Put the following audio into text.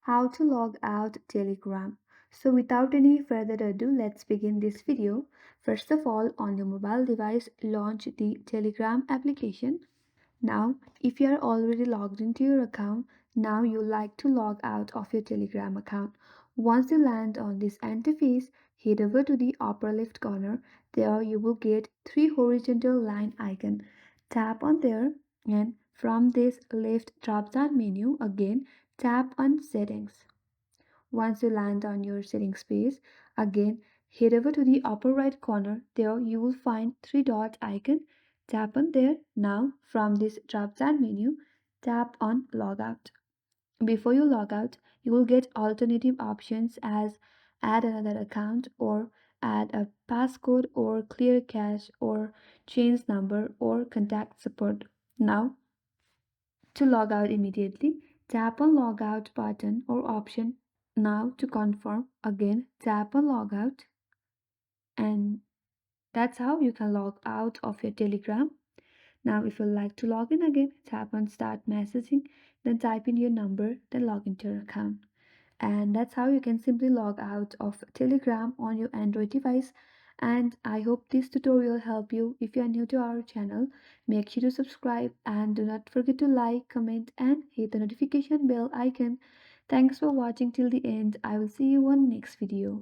How to log out Telegram. So without any further ado, let's begin this video. First of all, on your mobile device, launch the Telegram application. Now, if you are already logged into your account, now you like to log out of your Telegram account. Once you land on this interface, head over to the upper left corner. There you will get three horizontal line icon. Tap on there and from this left drop down menu again tap on settings. Once you land on your settings page, again head over to the upper right corner. There you will find three dot icon. Tap on there. Now from this drop down menu, tap on Logout. Before you log out, you will get alternative options as add another account or add a passcode or clear cache or change number or contact support. Now to log out immediately, tap on Logout button or option. Now to confirm, again tap on Logout, and that's how you can log out of your Telegram. Now if you like to log in again, tap on Start Messaging, then type in your number, then log into your account. And that's how you can simply log out of Telegram on your Android device. And I hope this tutorial helped you. If you are new to our channel, make sure to subscribe and do not forget to like, comment and hit the notification bell icon. Thanks for watching till the end. I will see you on next video.